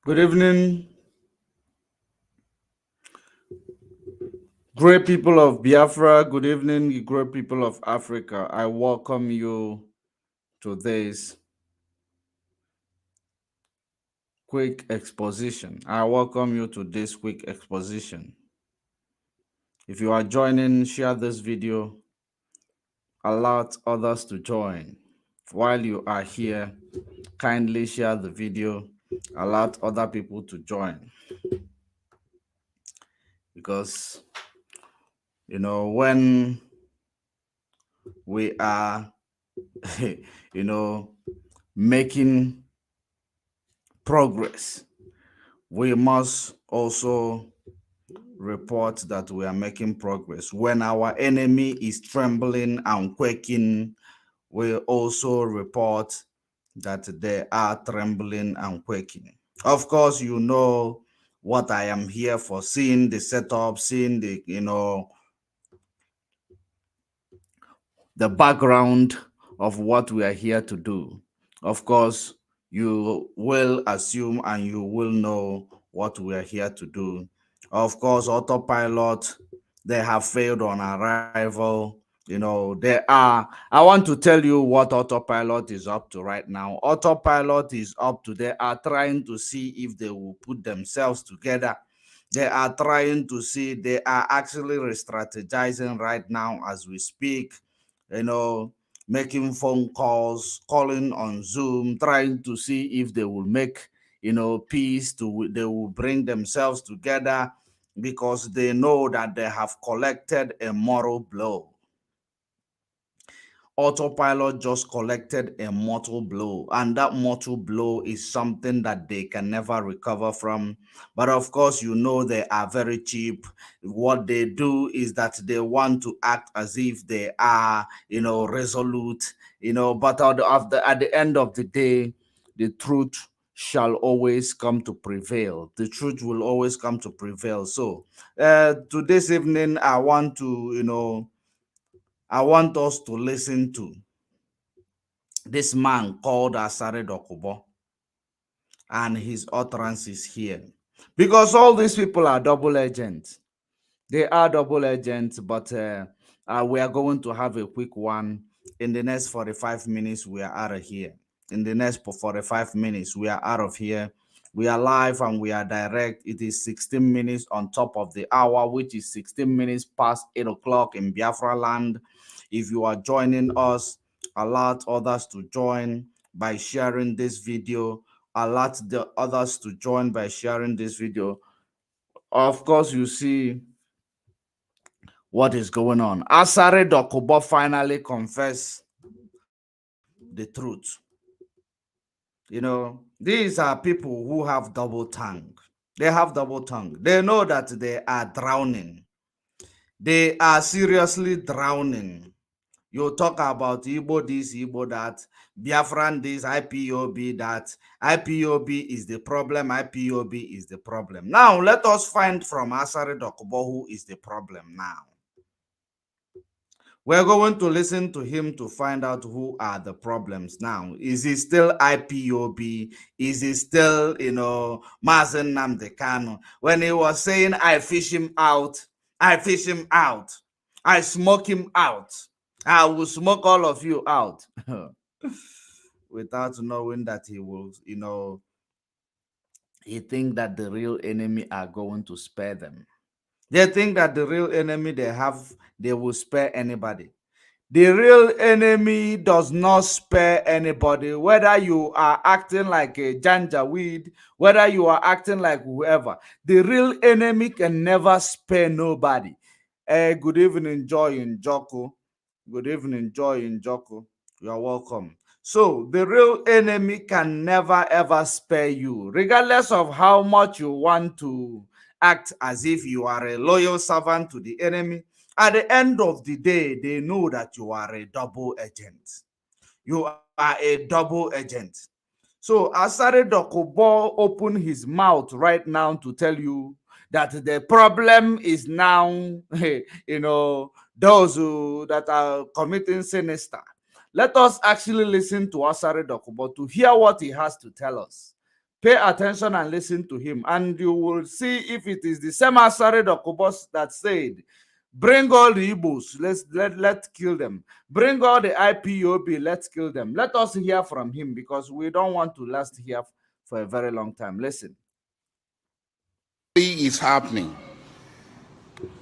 Good evening, great people of Biafra. Good evening, great people of Africa. I welcome you to this quick exposition. I welcome you to this quick exposition. If you are joining, share this video, allow others to join. While you are here, kindly share the video, allow other people to join. Because, when we are, making progress, we must also report that we are making progress. When our enemy is trembling and quaking, we also report that they are trembling and quaking. Of course, you know what I am here for, seeing the setup, seeing the background of what we are here to do. Of course, you will assume and you will know what we are here to do. Of course, autopilot, they have failed on arrival. I want to tell you what autopilot is up to right now. Autopilot is up to, they are trying to see if they will put themselves together. They are trying to see, they are actually re-strategizing right now as we speak, you know, making phone calls, calling on Zoom, trying to see if they will make, peace, they will bring themselves together because they know that they have collected a moral blow. Autopilot just collected a mortal blow, and that mortal blow is something that they can never recover from. But of course, they are very cheap. What they do is that they want to act as if they are, resolute, but at the end of the day, the truth shall always come to prevail. The truth will always come to prevail. So, to this evening, I want us to listen to this man called ASARI Dokubo and his utterances here. Because all these people are double agents. They are double agents, but we are going to have a quick one. In the next 45 minutes, we are out of here. In the next 45 minutes, we are out of here. We are live and we are direct. It is 16 minutes on top of the hour, which is 16 minutes past 8 o'clock in Biafra land. If you are joining us, allow others to join by sharing this video. Allow the others to join by sharing this video. Of course, you see what is going on. ASARI Dokubo finally confessed the truth. These are people who have double tongue. They have double tongue. They know that they are drowning. They are seriously drowning. You talk about Igbo this, Igbo that, Biafran this, IPOB that. IPOB is the problem. IPOB is the problem. Now, let us find from ASARI Dokubo who is the problem now. We're going to listen to him to find out who are the problems now. Is he still IPOB? Is he still, Mazen Namdekano? When he was saying, I fish him out, I fish him out, I smoke him out, I will smoke all of you out. Without knowing that he will, he think that the real enemy are going to spare them. They think that the real enemy they have, they will spare anybody. The real enemy does not spare anybody, whether you are acting like a janjaweed, whether you are acting like whoever. The real enemy can never spare nobody. Good evening, Joy in Joko. Good evening, Joy in Joko. You are welcome. So, the real enemy can never ever spare you, regardless of how much you want to act as if you are a loyal servant to the enemy. At the end of the day, they know that you are a double agent. You are a double agent. So ASARI Dokubo opened his mouth right now to tell you that the problem is now, those that are committing sinister. Let us actually listen to ASARI Dokubo to hear what he has to tell us. Pay attention and listen to him, and you will see if it is the same ASARI Dokubos that said, bring all the Igbos, let's kill them. Bring all the IPOB, let's kill them. Let us hear from him, because we don't want to last here for a very long time. Listen. Is happening.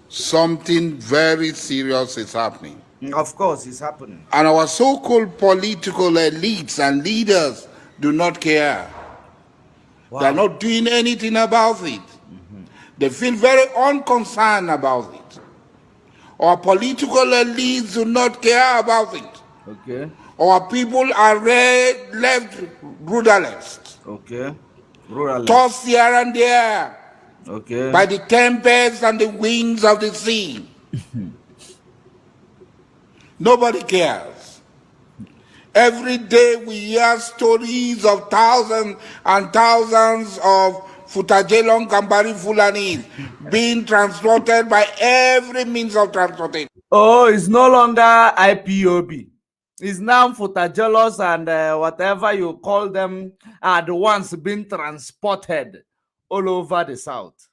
Something very serious is happening. Of course, it's happening. And our so-called political elites and leaders do not care. Wow. They're not doing anything about it. They feel very unconcerned about it. Our political elites do not care about it. Okay. Our people are left rudderless. Okay. Rudderless. Tossed here and there. Okay. By the tempests and the winds of the sea. Nobody cares. Every day we hear stories of thousands and thousands of Futajelong Kambari Fulanis being transported by every means of transportation. Oh, it's no longer IPOB. It's now Futajelos and whatever you call them are the ones being transported all over the South.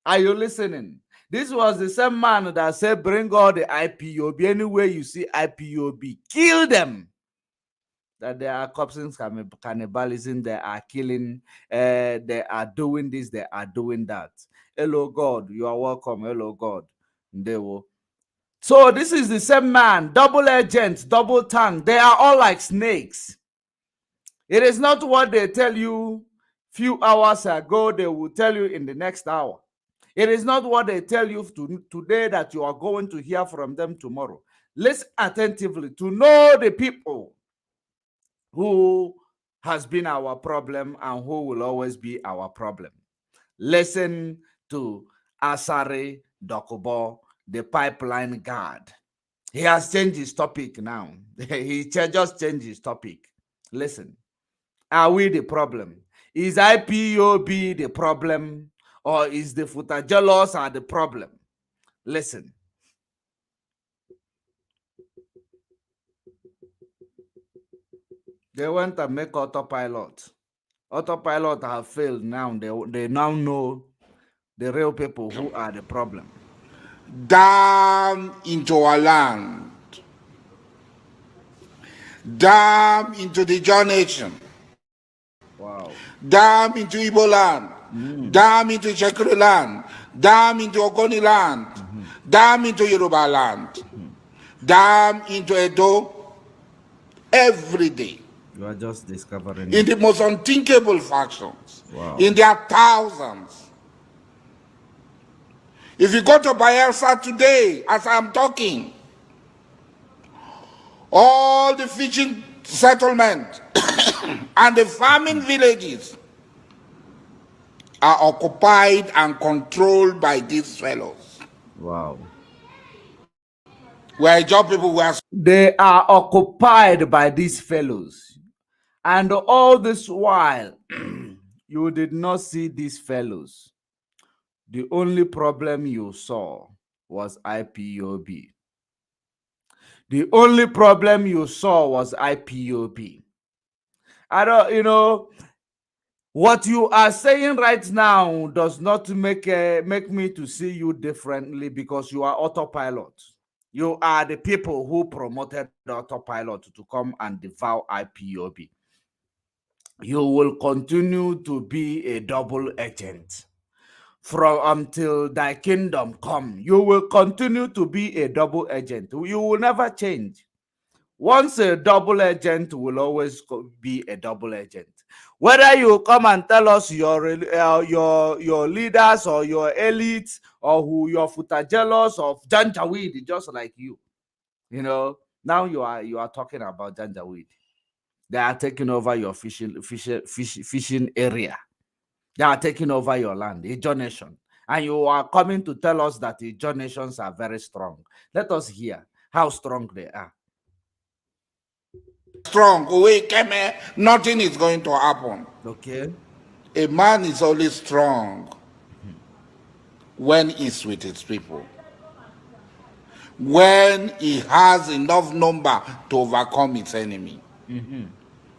Are you listening? This was the same man that said, bring all the IPOB. Anywhere you see IPOB, kill them. That they are corpsing cannibalism, they are killing, they are doing this, they are doing that. Hello, God. You are welcome. Hello, God. They will. So this is the same man, double agents, double tongue. They are all like snakes. It is not what they tell you few hours ago, they will tell you in the next hour. It is not what they tell you today that you are going to hear from them tomorrow. Listen attentively to know the people who has been our problem and who will always be our problem. Listen to ASARI Dokubo, the pipeline guard. He has changed his topic now. He just changed his topic. Listen, are we the problem? Is IPOB the problem? Or is the Futajelos are the problem? Listen. They went and make autopilot. Autopilot have failed now. They now know the real people who are the problem. Down into our land. Down into the John Nation. Wow. Down into Igbo land. Down into Shekiri land. Down into Ogoni land. Down into Yoruba land. Down into Edo. Every day. You are just discovering in the most unthinkable factions. Wow. In their thousands. If you go to Bayelsa today, as I'm talking, all the fishing settlements and the farming villages are occupied and controlled by these fellows. Wow. Where job people were. They are occupied by these fellows. And all this while, you did not see these fellows. The only problem you saw was IPOB. The only problem you saw was IPOB. I don't, what you are saying right now does not make me to see you differently, because you are autopilot. You are the people who promoted the autopilot to come and devour IPOB. You will continue to be a double agent until thy kingdom come. You will continue to be a double agent. You will never change. Once a double agent will always be a double agent. Whether you come and tell us your leaders or your elites or who your Futajelos of Janjaweed, just like you. Now you are talking about Janjaweed. They are taking over your fishing area. They are taking over your land, Ijaw Nation. And you are coming to tell us that the Ijaw Nations are very strong. Let us hear how strong they are. Strong. Nothing is going to happen. Okay. A man is only strong when he's with his people. When he has enough number to overcome his enemy.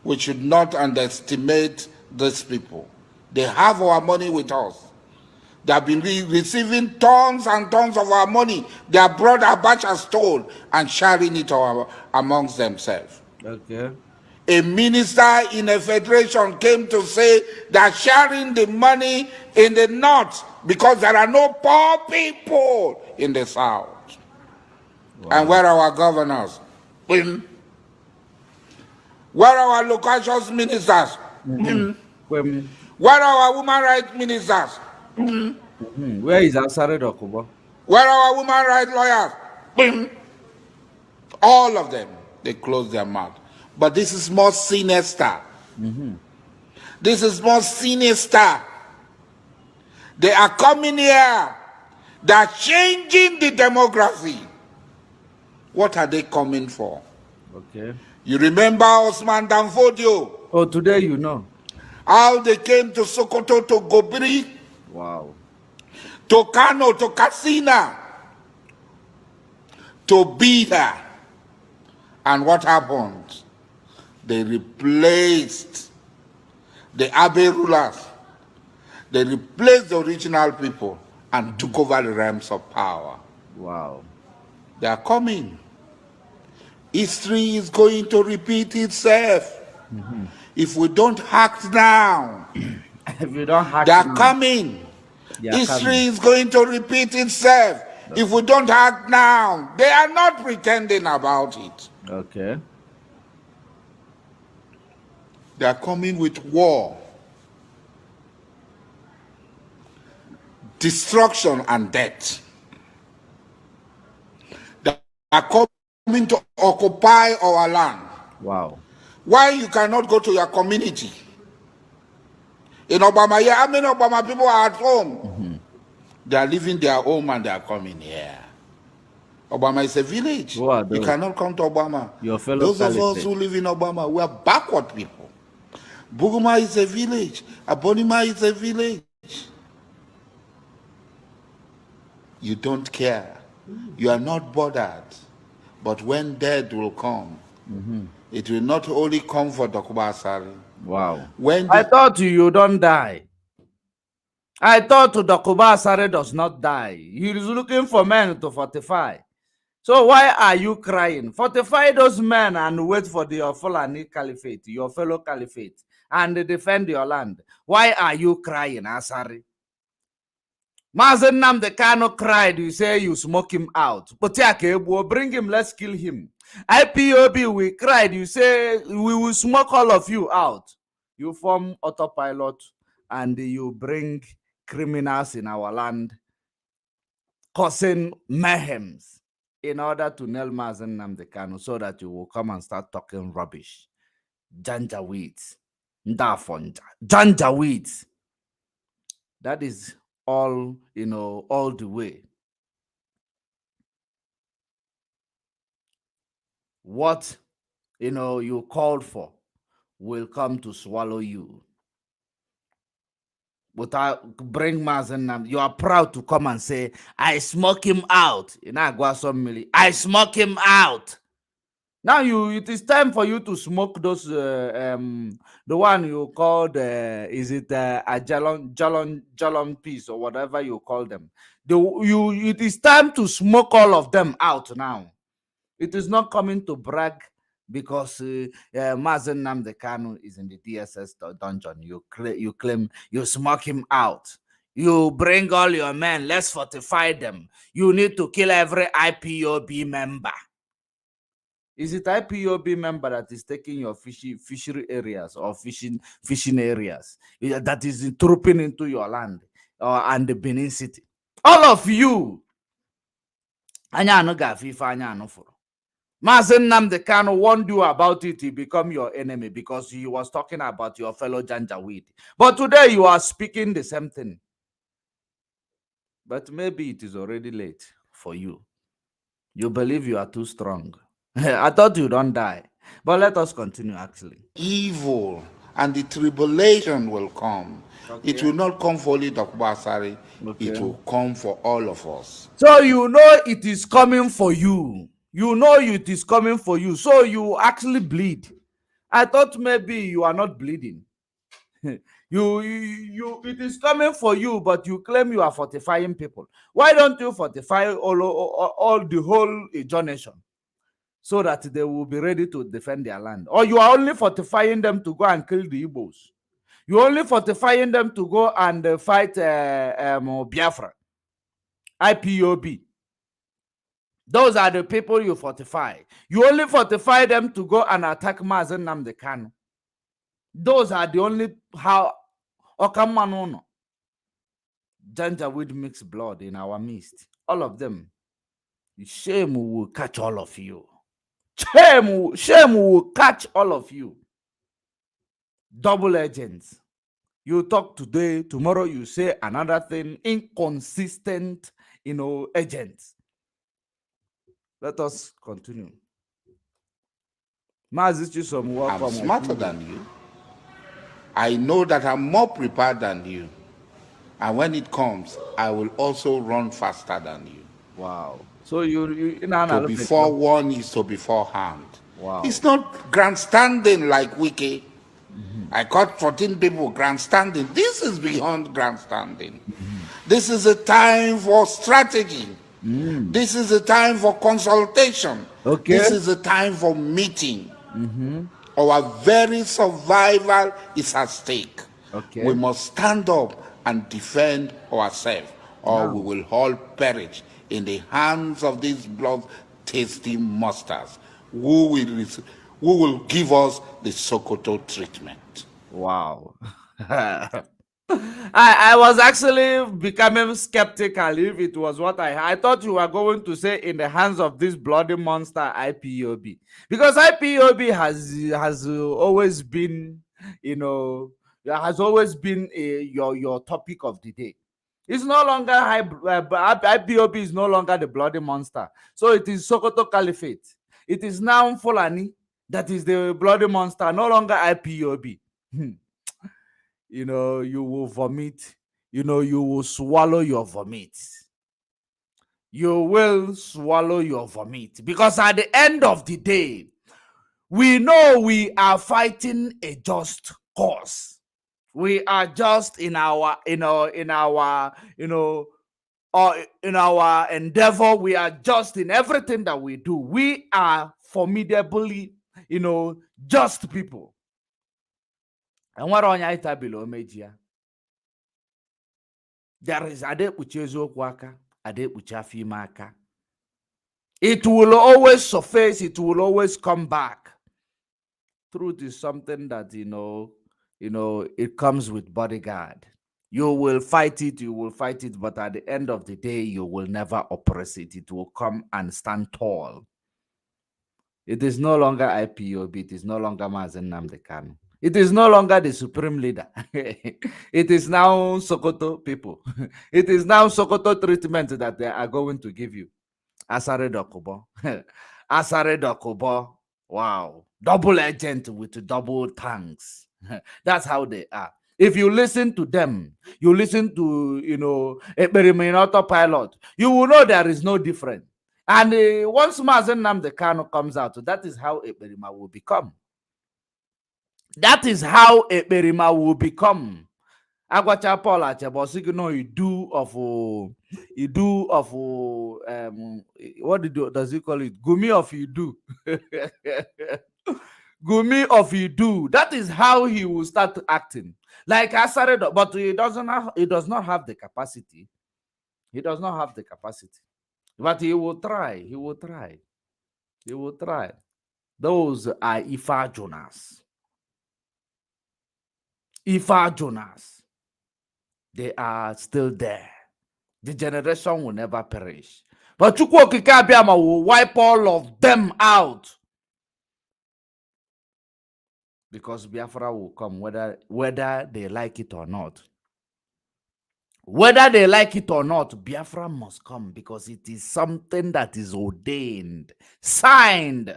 We should not underestimate these people. They have our money with us. They have been receiving tons and tons of our money. They have brought Abacha stole and sharing it amongst themselves. Okay. A minister in a federation came to say that sharing the money in the north because there are no poor people in the south. Wow. And where are our governors? Where are our local ministers? Where are our women rights ministers? Where is ASARI Dokubo? Where are our women rights lawyers? All of them, they close their mouth. But this is more sinister. This is more sinister. They are coming here. They are changing the demography. What are they coming for? Okay. You remember Osman Danfodio? Oh, today you know. How they came to Sokoto, to Gobiri. Wow. To Kano, to Katsina. To be there. And what happened? They replaced the Abe rulers. They replaced the original people and took over the realms of power. Wow. They are coming. History is going to repeat itself. If we don't act now, if you don't act they are now, coming. History coming. is going to repeat itself. If we don't act now, they are not pretending about it. Okay. They are coming with war, destruction, and death. They are coming to occupy our land. Wow. Why you cannot go to your community? In Obama, yeah, how many Obama people are at home? They are leaving their home and they are coming here. Obama is a village. You cannot come to Obama. Your fellow Those of us who live in Obama, we are backward people. Buguma is a village. Abonima is a village. You don't care. You are not bothered. But when death will come, it will not only come for Dokuba ASARI. Wow. I thought you don't die. I thought Dokuba ASARI does not die. He is looking for men to fortify. So why are you crying? Fortify those men and wait for your Fulani Caliphate, your fellow Caliphate, and defend your land. Why are you crying, ASARI? Mazen Nnamdi Kanu cried, you say you smoke him out. But we'll bring him, let's kill him. IPOB, we cried, you say we will smoke all of you out. You form AUTOPILOT and you bring criminals in our land, causing mayhems in order to nail Mazen Nnamdi Kanu so that you will come and start talking rubbish. Janjaweeds. Ndafonja. Janjaweeds. That is all, all the way. What, you called for will come to swallow you. But I bring Mazen Nnamdi. You are proud to come and say, I smoke him out. I smoke him out. Now it is time for you to smoke those the one you called is it a jalon piece or whatever you call them. It is time to smoke all of them out now. It is not coming to brag because Mazen Nnamdi Kanu is in the DSS dungeon. You claim you smoke him out. You bring all your men. Let's fortify them. You need to kill every IPOB member. Is it IPOB member that is taking your fishery areas or fishing areas that is trooping into your land and the Benin City? All of you. Mazen Nnamdi Kanu warned you about it. He become your enemy because he was talking about your fellow Janjaweed. But today you are speaking the same thing. But maybe it is already late for you. You believe you are too strong. I thought you don't die. But let us continue, actually. Evil and the tribulation will come. Okay. It will not come for only Dokuba ASARI. Okay. It will come for all of us. So you know it is coming for you. You know it is coming for you. So you actually bleed. I thought maybe you are not bleeding. It is coming for you, but you claim you are fortifying people. Why don't you fortify all the whole Ijaw nation so that they will be ready to defend their land? Or you are only fortifying them to go and kill the Igbos? You're only fortifying them to go and fight Biafra, IPOB. Those are the people you fortify. You only fortify them to go and attack Mazen Nnamdi Kanu. Those are the only how Okamanono. Janjaweed mixed blood in our midst. All of them. Shame will catch all of you. Shame will catch all of you. Double agents. You talk today, tomorrow you say another thing. Inconsistent, agents. Let us continue. Welcome. I'm smarter than you. I know that I'm more prepared than you. And when it comes, I will also run faster than you. Wow. So you to be forewarned is to be forehand. Wow. It's not grandstanding like Wiki. I caught 14 people grandstanding. This is beyond grandstanding. This is a time for strategy. This is a time for consultation. Okay. This is a time for meeting. Our very survival is at stake. Okay. We must stand up and defend ourselves, or we will all perish in the hands of these blood-tasty monsters who will give us the Sokoto treatment. Wow. I was actually becoming skeptical if it was what I thought you were going to say in the hands of this bloody monster IPOB, because IPOB has always been, has always been your topic of the day. It's no longer IPOB is no longer the bloody monster. So it is Sokoto Caliphate. It is now Fulani that is the bloody monster, no longer IPOB. You will vomit. You will swallow your vomit. You will swallow your vomit. Because at the end of the day, we know we are fighting a just cause. We are just in our endeavor. We are just in everything that we do. We are formidably, just people. And what on yaita below media? There is adekpuchi eziokwu aka, adekpuchi afime aka. It will always surface, it will always come back. Truth is something that it comes with bodyguard. You will fight it, but at the end of the day, you will never oppress it. It will come and stand tall. It is no longer IPOB, it is no longer Mazen Nnamdi Kanu. It is no longer the supreme leader. It is now Sokoto people. It is now Sokoto treatment that they are going to give you. ASARI Dokubo. ASARI Dokubo. Wow. Double agent with double tanks. That's how they are. If you listen to them, you listen to, AUTOPILOT, you will know there is no difference. And once Mazen Nnamdi Kanu comes out, that is how Ekperima will become. That is how Ekperima will become. Agwacha Paul Achebosiki, no, you do of what does he call it? Gumi of you do. Gumi of you do. That is how he will start acting. Like ASARI, but he does not have the capacity. He does not have the capacity. But he will try. He will try. He will try. Those are Ifa Jonas. Ifa Jonas. They are still there. The generation will never perish. But Chukwu Okike Abiama will wipe all of them out. Because Biafra will come whether they like it or not. Whether they like it or not, Biafra must come because it is something that is ordained, signed,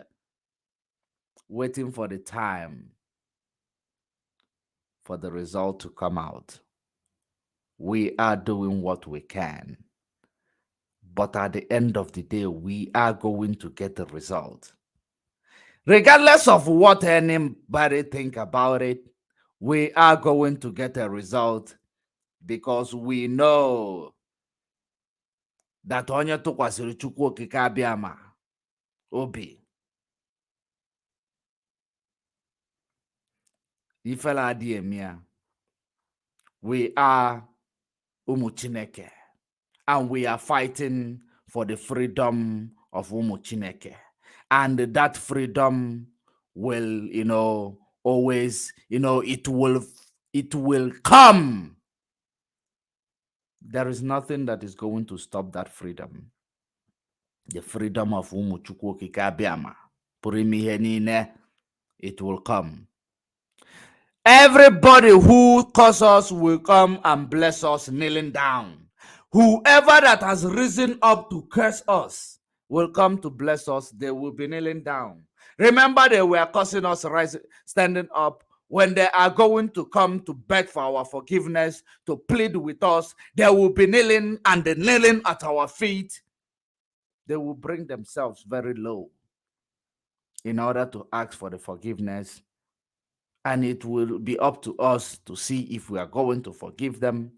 waiting for the time for the result to come out. We are doing what we can. But at the end of the day, we are going to get the result. Regardless of what anybody think about it, we are going to get a result because we know that onye tụkwasịrị Chukwu okike abịama obi ifela adị eme ya. We are ụmụ Chineke, and we are fighting for the freedom of ụmụ Chineke, and that freedom will always it will come. There is nothing that is going to stop that freedom. The freedom of ụmụ Chukwu okike abịama pụrụ ime ihe niile. It will come. Everybody who curses us will come and bless us kneeling down. Whoever that has risen up to curse us will come to bless us. They will be kneeling down. Remember, they were cursing us, standing up. When they are going to come to beg for our forgiveness, to plead with us, they will be kneeling, and the kneeling at our feet, they will bring themselves very low in order to ask for the forgiveness. And it will be up to us to see if we are going to forgive them,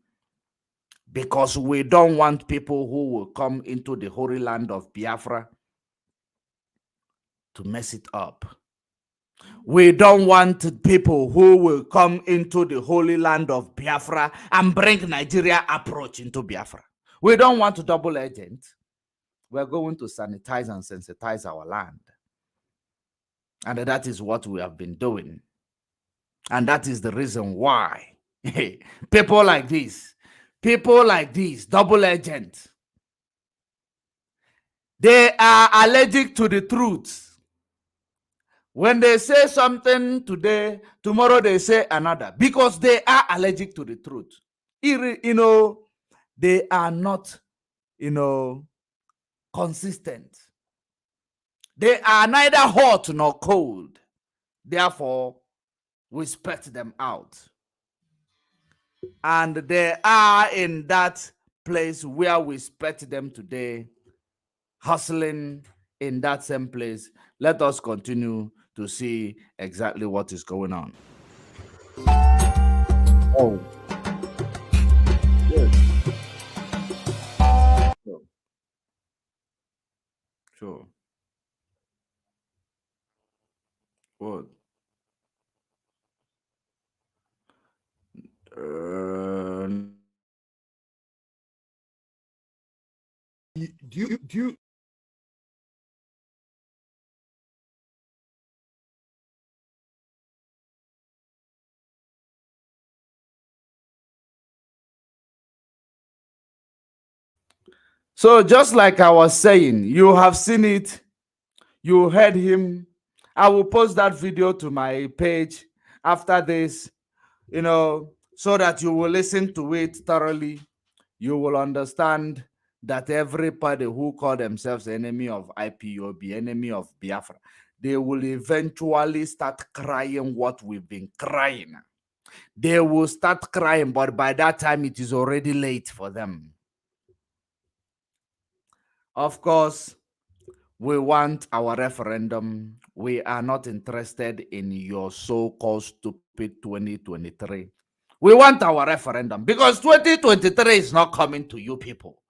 because we don't want people who will come into the holy land of Biafra to mess it up. We don't want people who will come into the holy land of Biafra and bring Nigeria approach into Biafra. We don't want a double agent. We're going to sanitize and sensitize our land. And that is what we have been doing. And that is the reason why people like this, double agent, they are allergic to the truth. When they say something today, tomorrow they say another, because they are allergic to the truth. They are not, consistent. They are neither hot nor cold. Therefore, we spat them out. And they are in that place where we spat them today, hustling in that same place. Let us continue to see exactly what is going on. Oh. Yes. Sure. What? Do you So just like I was saying, you have seen it, you heard him. I will post that video to my page after this, so that you will listen to it thoroughly. You will understand that everybody who call themselves enemy of IPOB, enemy of Biafra, they will eventually start crying what we've been crying. They will start crying, but by that time it is already late for them. Of course, we want our referendum. We are not interested in your so-called stupid 2023. We want our referendum because 2023 is not coming to you people.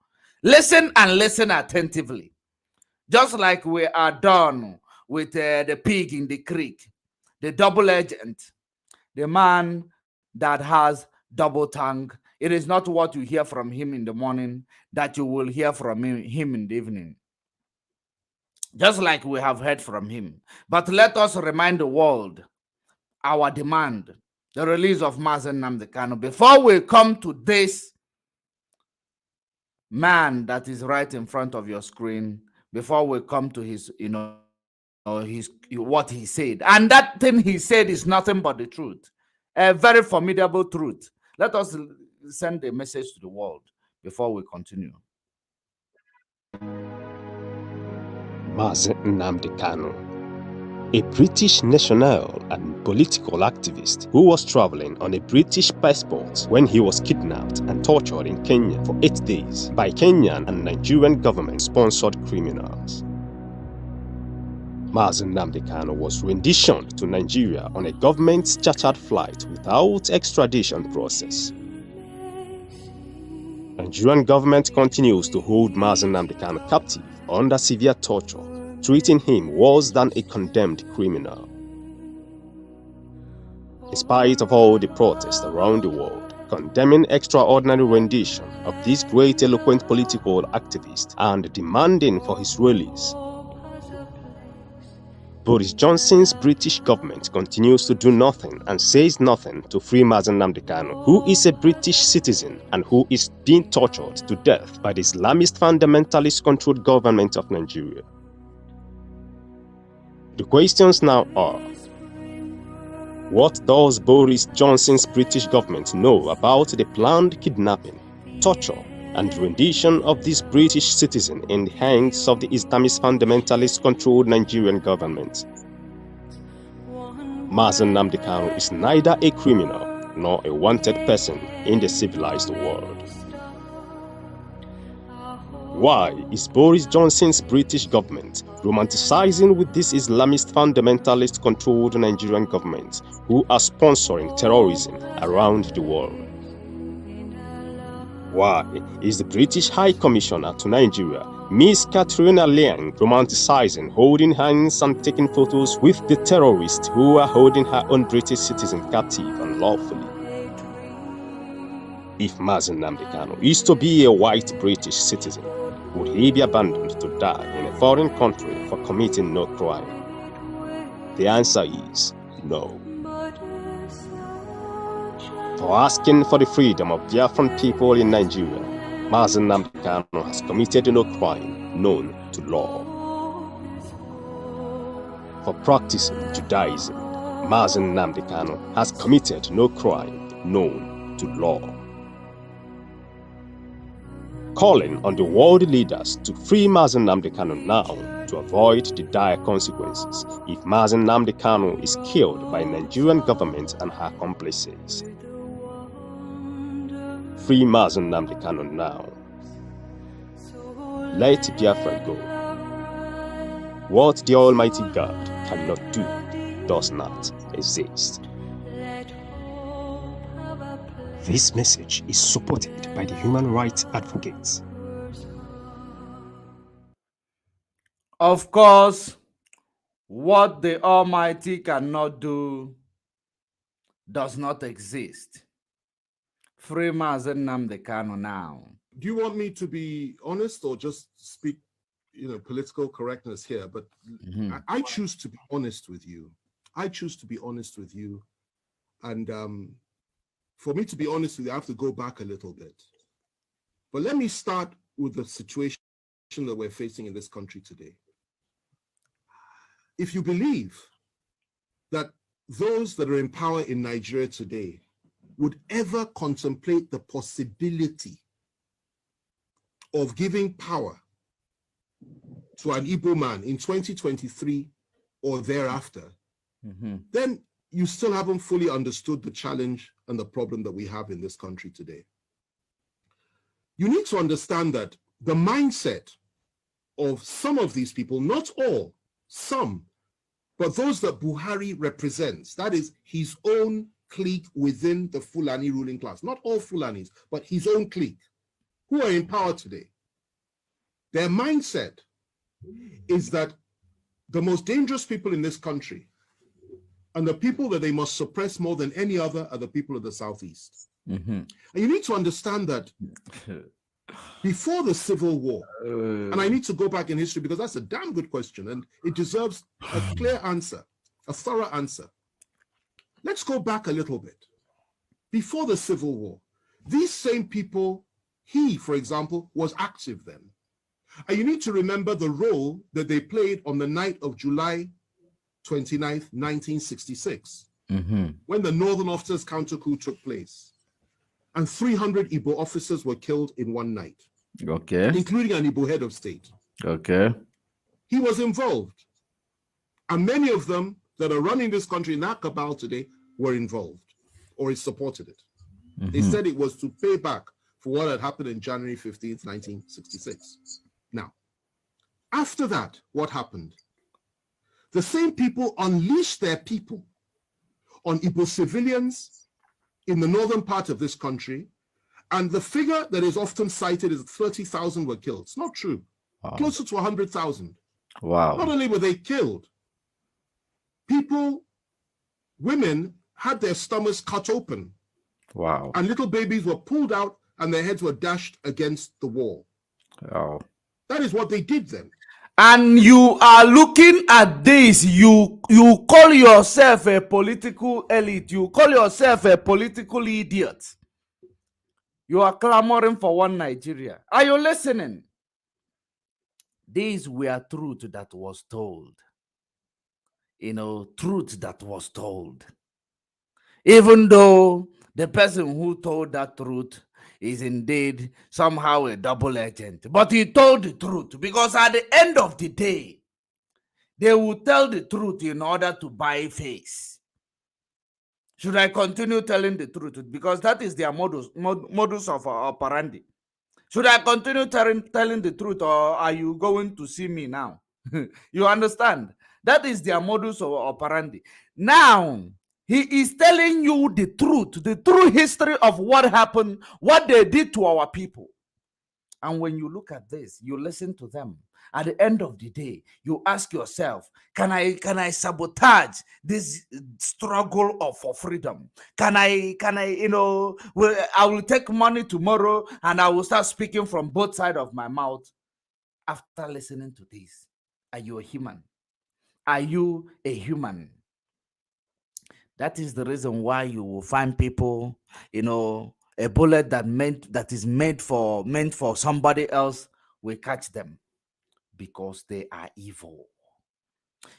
Listen and listen attentively. Just like we are done with the pig in the creek, the double agent, the man that has double tongue. It is not what you hear from him in the morning that you will hear from him in the evening. Just like we have heard from him. But let us remind the world our demand, the release of Mazen Nnamdi Kanu, before we come to this man that is right in front of your screen, before we come to his, what he said. And that thing he said is nothing but the truth. A very formidable truth. Let us send a message to the world before we continue. Mazen Nnamdi Kanu, a British national and political activist who was traveling on a British passport when he was kidnapped and tortured in Kenya for 8 days by Kenyan and Nigerian government-sponsored criminals. Mazen Nnamdi Kanu was renditioned to Nigeria on a government-chartered flight without extradition process. Nigerian government continues to hold Mazen Nnamdi Kanu captive under severe torture, treating him worse than a condemned criminal. In spite of all the protests around the world condemning extraordinary rendition of this great eloquent political activist and demanding for his release, Boris Johnson's British government continues to do nothing and says nothing to free Mazen Nnamdi Kanu, who is a British citizen and who is being tortured to death by the Islamist fundamentalist-controlled government of Nigeria. The questions now are: what does Boris Johnson's British government know about the planned kidnapping, torture, and rendition of this British citizen in the hands of the Islamist fundamentalist-controlled Nigerian government? Mazen Nnamdi Kanu is neither a criminal nor a wanted person in the civilized world. Why is Boris Johnson's British government romanticizing with this Islamist fundamentalist-controlled Nigerian government who are sponsoring terrorism around the world? Why is the British High Commissioner to Nigeria, Miss Katrina Liang, romanticizing holding hands and taking photos with the terrorists who are holding her own British citizen captive unlawfully? If Mazen Nnamdi Kanu is to be a white British citizen, would he be abandoned to die in a foreign country for committing no crime? The answer is no. For asking for the freedom of Biafran people in Nigeria, Mazen Nnamdi Kanu has committed no crime known to law. For practicing Judaism, Mazen Nnamdi Kanu has committed no crime known to law. Calling on the world leaders to free Mazen Nnamdi Kanu now to avoid the dire consequences if Mazen Nnamdi Kanu is killed by Nigerian government and her accomplices. Free Mazen Nnamdi Kanu now. Let Biafra go. What the Almighty God cannot do does not exist. This message is supported by the human rights advocates. Of course, what the Almighty cannot do does not exist. Free Mazen Nnamdi Kanu now. Do you want me to be honest or just speak, political correctness here? But I choose to be honest with you. I choose to be honest with you. And for me to be honest with you, I have to go back a little bit. But let me start with the situation that we're facing in this country today. If you believe that those that are in power in Nigeria today would ever contemplate the possibility of giving power to an Igbo man in 2023 or thereafter, then you still haven't fully understood the challenge and the problem that we have in this country today. You need to understand that the mindset of some of these people, not all, some, but those that Buhari represents, that is his own clique within the Fulani ruling class, not all Fulanis, but his own clique, who are in power today. Their mindset is that the most dangerous people in this country and the people that they must suppress more than any other are the people of the Southeast. And you need to understand that before the Civil War, and I need to go back in history because that's a damn good question and it deserves a clear answer, a thorough answer. Let's go back a little bit. Before the Civil War, these same people, he, for example, was active then. And you need to remember the role that they played on the night of July 29th, 1966, when the Northern Officers counter coup took place. And 300 Igbo officers were killed in one night. Okay. Including an Igbo head of state. Okay. He was involved. And many of them that are running this country in that cabal today were involved or he supported it. They said it was to pay back for what had happened in January 15th, 1966. Now, after that, what happened? The same people unleashed their people on Igbo civilians in the northern part of this country, and the figure that is often cited is 30,000 were killed. It's not true. Wow. Closer to 100,000. Wow. Not only were they killed, people, women had their stomachs cut open. Wow. And little babies were pulled out and their heads were dashed against the wall. Oh. That is what they did then. And you are looking at this, you call yourself a political elite, you call yourself a political idiot. You are clamoring for one Nigeria. Are you listening? These were truth that was told. You know, truth that was told. Even though the person who told that truth is indeed somehow a double agent, but he told the truth, because at the end of the day, they will tell the truth in order to buy face. Should I continue telling the truth? Because that is their modus of operandi. Should I continue telling the truth, or are you going to see me now? You understand? That is their modus of operandi. Now, he is telling you the truth, the true history of what happened, what they did to our people. And when you look at this, you listen to them. At the end of the day, you ask yourself, can I sabotage this struggle for freedom? Can I, I will take money tomorrow and I will start speaking from both sides of my mouth after listening to this. Are you a human? Are you a human? That is the reason why you will find people, a bullet that is meant for somebody else will catch them, because they are evil.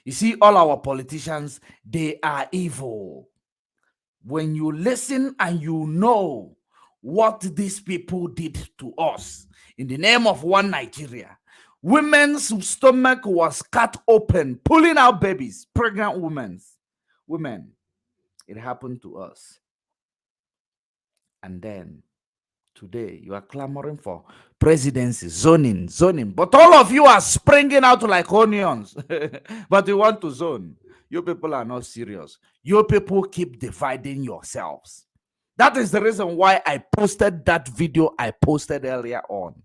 You see, all our politicians, they are evil. When you listen and you know what these people did to us in the name of one Nigeria, women's stomach was cut open, pulling out babies, pregnant women. It happened to us. And then today, you are clamoring for presidency, zoning. But all of you are springing out like onions. But you want to zone. You people are not serious. You people keep dividing yourselves. That is the reason why I posted that video I posted earlier on.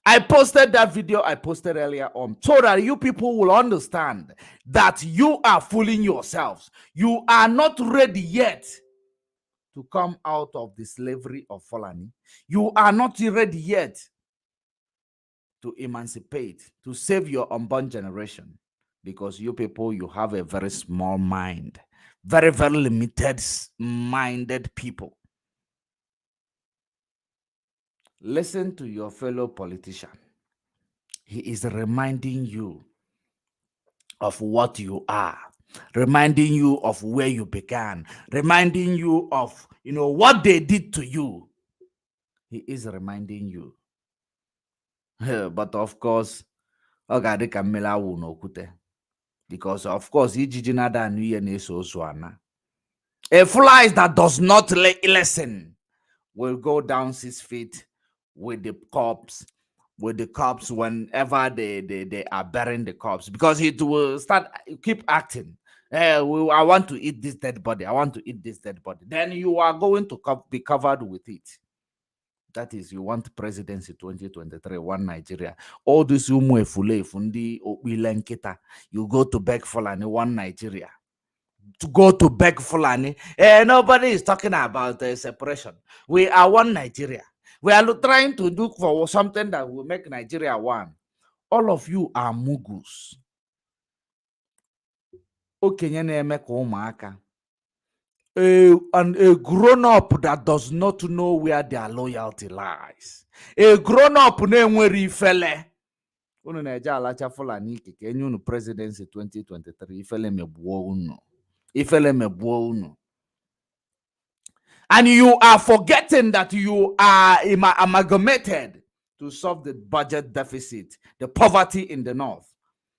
I posted that video I posted earlier on so that you people will understand that you are fooling yourselves. You are not ready yet to come out of the slavery of Fulani. You are not ready yet to emancipate, to save your unborn generation, because you people, you have a very small mind, very, very limited minded people. Listen to your fellow politician. He is reminding you of what you are, reminding you of where you began, reminding you of, what they did to you. He is reminding you. But of course, because of course, a fly that does not listen will go down 6 feet with the corpse, whenever they are burying the corpse, because it will keep acting. I want to eat this dead body. I want to eat this dead body. Then you are going to be covered with it. That is, you want presidency 2023, one Nigeria. All this you go to beg Fulani, one Nigeria. To go to beg Fulani. Nobody is talking about separation. We are one Nigeria. We are trying to look for something that will make Nigeria one. All of you are mugus. And a grown-up that does not know where their loyalty lies. A grown-up na-enwere ifele. Unu na-eje alacha Fulani ikike enye unu presidency 2023. Ifele megbuo unu. And you are forgetting that you are amalgamated to solve the budget deficit, the poverty in the north.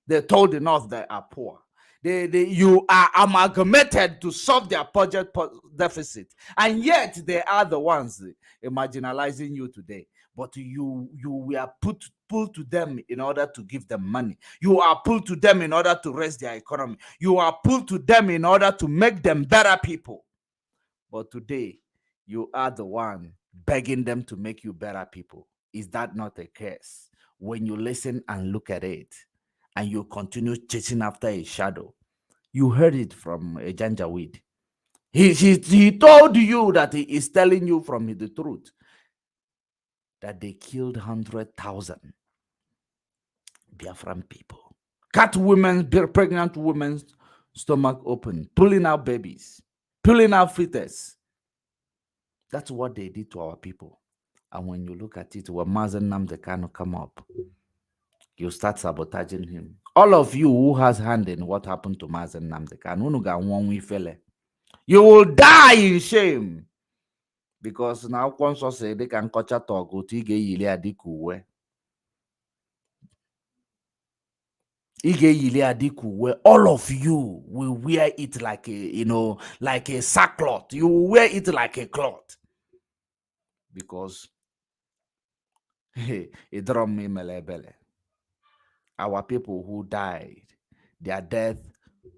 They told the north they are poor. You are amalgamated to solve their budget deficit, and yet they are the ones marginalizing you today. But you were put pulled to them in order to give them money. You are pulled to them in order to raise their economy. You are pulled to them in order to make them better people. But today, you are the one begging them to make you better people. Is that not a case? When you listen and look at it, and you continue chasing after a shadow, you heard it from a Janjaweed. He told you that he is telling you from the truth that they killed 100,000 Biafran people. Cut women, pregnant women's stomach open, pulling out babies, pulling out fetus. That's what they did to our people. And when you look at it, when Mazen Nnamdi Kanu come up, you start sabotaging him. All of you who has hand in what happened to Mazen Nnamdi Kanu, you will die in shame. Because now Kwanso say they can catch a talk go to Ige Adikuwe. Ige Adikuwe, all of you will wear it like a, like a sackcloth. You will wear it like a cloth. Because it drum me melebele. Our people who died, their death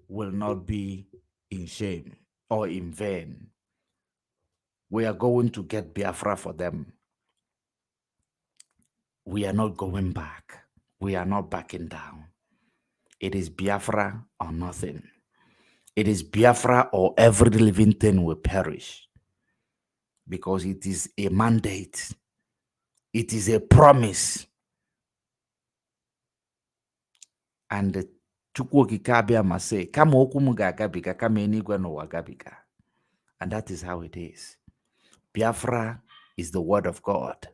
will not be in shame or in vain. We are going to get Biafra for them. We are not going back. We are not backing down. It is Biafra or nothing. It is Biafra or every living thing will perish. Because it is a mandate. It is a promise. And the Chukwokikabia must say, Kama okumuga agabika, kama enigwe no wagabika. And that is how it is. Biafra is the word of God.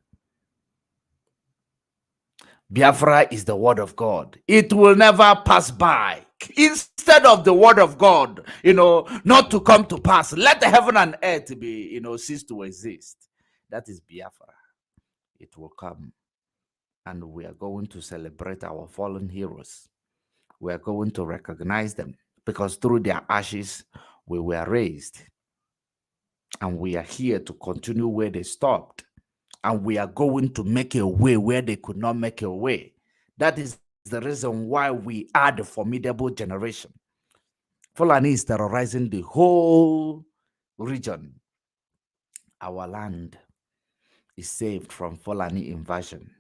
Biafra is the word of God. It will never pass by. Instead of the word of God, not to come to pass, let the heaven and earth be, cease to exist. That is Biafra. It will come. And we are going to celebrate our fallen heroes. We are going to recognize them because through their ashes, we were raised. And we are here to continue where they stopped. And we are going to make a way where they could not make a way. That is the reason why we are the formidable generation. Fulani is terrorizing the whole region. Our land is saved from Fulani invasion.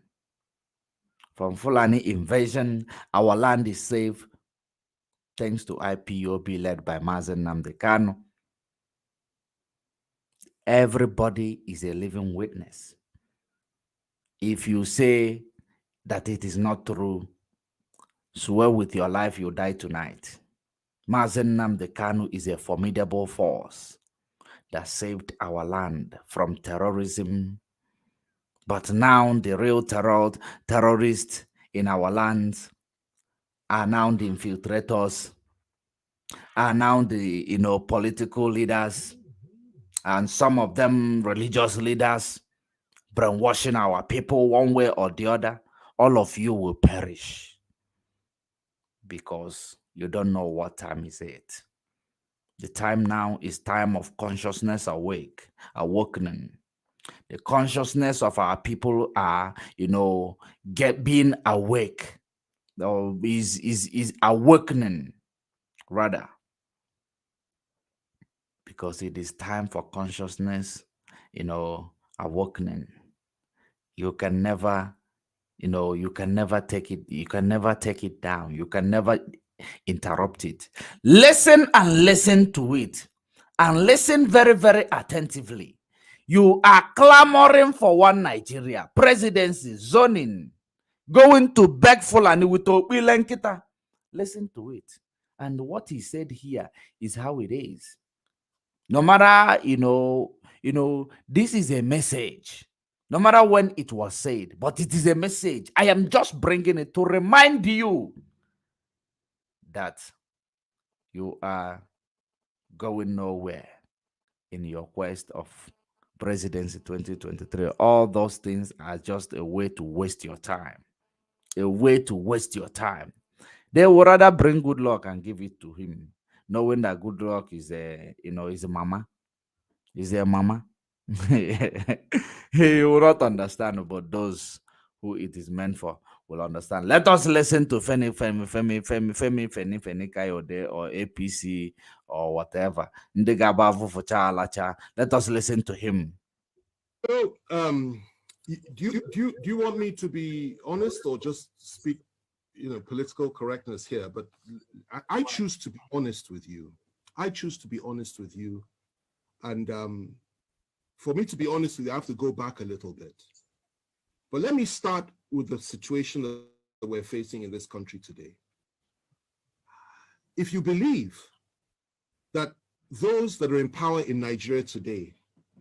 From Fulani invasion, our land is saved thanks to IPOB led by Mazen Nnamdi Kanu. Everybody is a living witness. If you say that it is not true, swear with your life you die tonight. Mazen Nnamdi Kanu is a formidable force that saved our land from terrorism. But now the real terrorists in our lands are now the infiltrators, are now the political leaders, and some of them religious leaders, brainwashing our people one way or the other. All of you will perish because you don't know what time is it. The time now is time of consciousness awakening. The consciousness of our people are, being awake. Or is awakening, rather. Because it is time for consciousness, awakening. You can never take it, you can never take it down. You can never interrupt it. Listen and listen to it. And listen very, very attentively. You are clamoring for one Nigeria, presidency, zoning, going to beg Fulani with Opilenkita. Listen to it. And what he said here is how it is. No matter, this is a message. No matter when it was said, but it is a message. I am just bringing it to remind you that you are going nowhere in your quest of presidency 2023. All those things are just a way to waste your time. A way to waste your time. They would rather bring good luck and give it to him, knowing that good luck is is a mama. Is a mama. He will not understand about those who it is meant for will understand. Let us listen to Femi Kayode or APC or whatever. Let us listen to him. So, do you want me to be honest or just speak, political correctness here? But I choose to be honest with you. I choose to be honest with you, and for me to be honest with you, I have to go back a little bit. But let me start with the situation that we're facing in this country today. If you believe that those that are in power in Nigeria today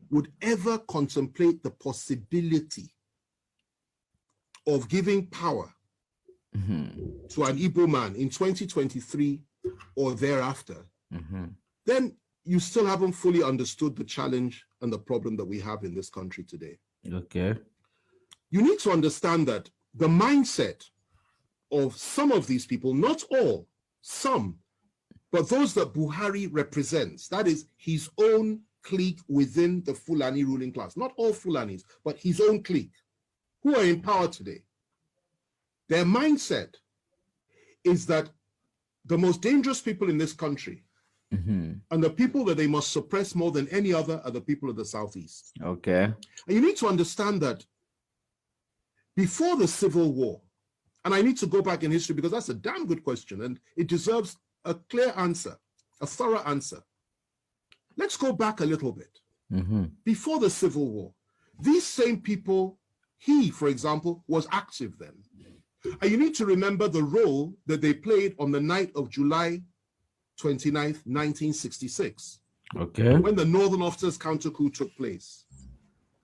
would ever contemplate the possibility of giving power to an Igbo man in 2023 or thereafter, then you still haven't fully understood the challenge and the problem that we have in this country today. Okay. You need to understand that the mindset of some of these people, not all, some, but those that Buhari represents, that is his own clique within the Fulani ruling class, not all Fulanis, but his own clique, who are in power today. Their mindset is that the most dangerous people in this country and the people that they must suppress more than any other are the people of the Southeast. Okay. And you need to understand that before the Civil War, and I need to go back in history because that's a damn good question and it deserves a clear answer, a thorough answer. Let's go back a little bit. Before the Civil War, these same people, he, for example, was active then. And you need to remember the role that they played on the night of July 29th, 1966. Okay. When the Northern Officers counter coup took place.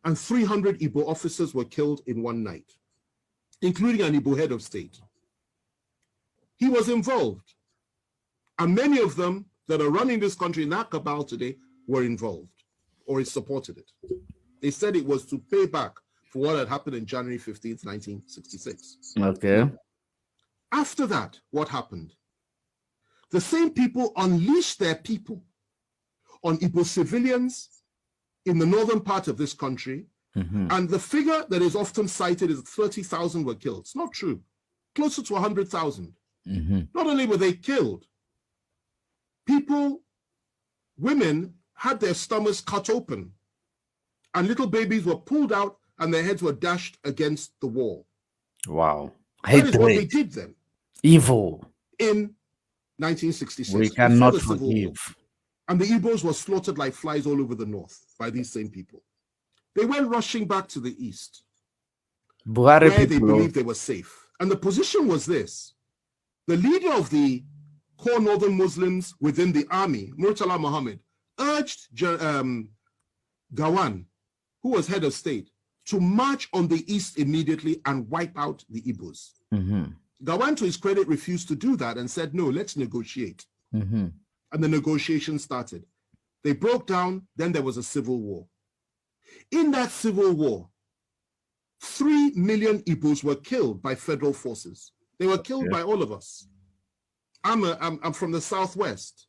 And 300 Igbo officers were killed in one night, including an Igbo head of state. He was involved. And many of them that are running this country in that cabal today were involved or supported it. They said it was to pay back for what had happened in January 15th, 1966. Okay. After that, what happened? The same people unleashed their people on Igbo civilians in the northern part of this country. And the figure that is often cited is 30,000 were killed. It's not true. Closer to 100,000. Not only were they killed, people, women had their stomachs cut open and little babies were pulled out and their heads were dashed against the wall. Wow. That is what they did then. Evil. In 1966. We cannot forgive. And the Igbos were slaughtered like flies all over the north by these same people. They went rushing back to the east, Buhari where they believed they were safe. And the position was this. The leader of the core northern Muslims within the army, Murtala Muhammad, urged Gawan, who was head of state, to march on the east immediately and wipe out the Igbos. Gawan, to his credit, refused to do that and said, no, let's negotiate. And the negotiations started. They broke down, then there was a civil war. In that civil war, 3 million Igbos were killed by federal forces. They were killed by all of us. I'm from the Southwest.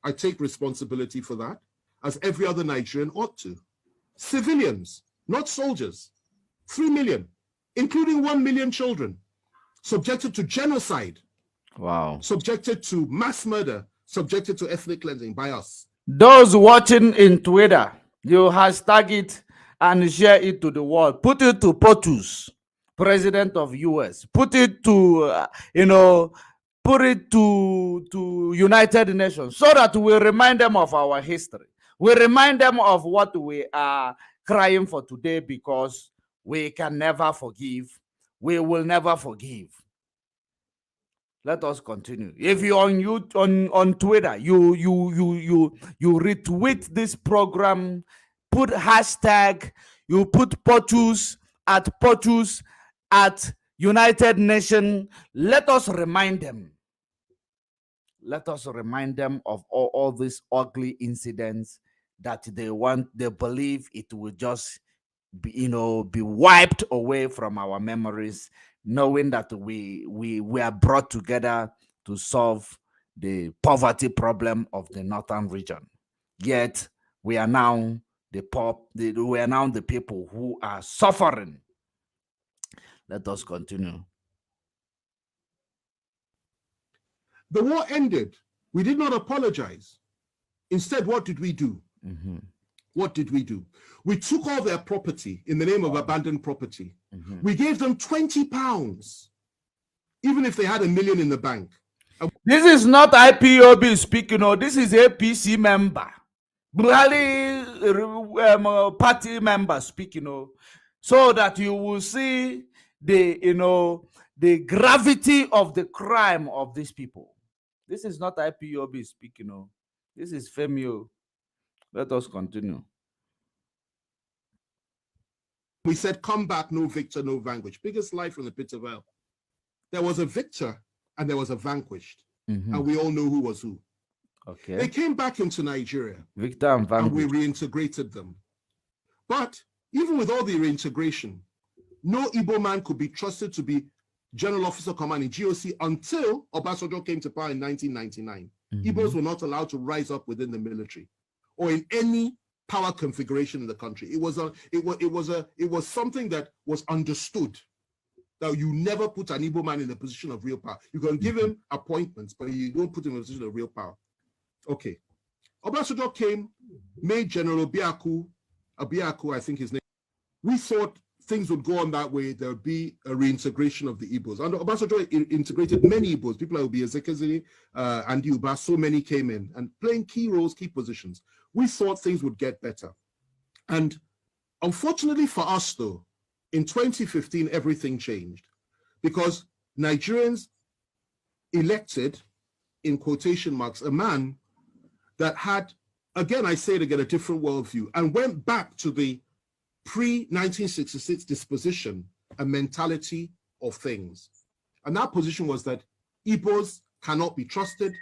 I take responsibility for that, as every other Nigerian ought to. Civilians, not soldiers. 3 million, including 1 million children, subjected to genocide. Wow. Subjected to mass murder, subjected to ethnic cleansing by us. Those watching in Twitter, you hashtag it and share it to the world. Put it to POTUS, President of US. Put it to, put it to United Nations so that we remind them of our history. We remind them of what we are crying for today because we can never forgive. We will never forgive. Let us continue. If you're on Twitter, you retweet this program, put hashtag, you put POTUS at United Nations. Let us remind them. Let us remind them of all these ugly incidents that they believe it will just be wiped away from our memories, knowing that we are brought together to solve the poverty problem of the northern region. Yet we are now the people who are suffering. Let us continue. The war ended. We did not apologize. Instead, what did we do? What did we do? We took all their property in the name of abandoned property. We gave them £20, even if they had $1 million in the bank. This is not IPOB speaking, or this is APC member. Buhari party member speaking, so that you will see the the gravity of the crime of these people. This is not IPOB speaking, this is Femio. Let us continue. We said, come back, no victor, no vanquished. Biggest lie from the pit of hell. There was a victor and there was a vanquished. And we all know who was who. Okay. They came back into Nigeria. Victor and vanquished. And we reintegrated them. But even with all the reintegration, no Igbo man could be trusted to be General Officer Commanding GOC until Obasanjo came to power in 1999. Igbos were not allowed to rise up within the military or in any power configuration in the country. It was something that was understood, that you never put an Igbo man in a position of real power. You can give him appointments, but you don't put him in a position of real power. Okay. Obasanjo came, made General Abiaku, I think his name. We thought things would go on that way. There would be a reintegration of the Igbos. And Obasanjo integrated many Igbos. People like Obi and Uba, so many came in and playing key roles, key positions. We thought things would get better. And unfortunately for us, though, in 2015, everything changed because Nigerians elected, in quotation marks, a man that had, again, I say it again, a different worldview and went back to the pre-1966 disposition and mentality of things. And that position was that Igbos cannot be trusted.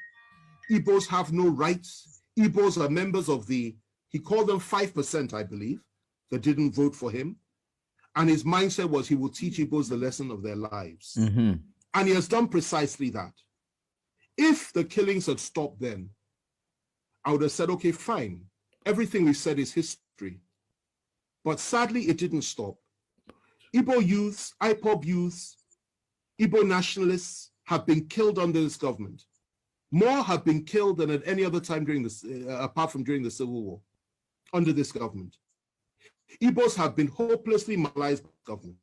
Igbos have no rights. Igbos are members of the, he called them 5%, I believe, that didn't vote for him. And his mindset was he will teach Igbos the lesson of their lives. And he has done precisely that. If the killings had stopped then, I would have said, okay, fine. Everything we said is history. But sadly, it didn't stop. Igbo youths, IPOB youths, Igbo nationalists have been killed under this government. More have been killed than at any other time during this, apart from during the Civil War, under this government. Igbos have been hopelessly marginalized by the government.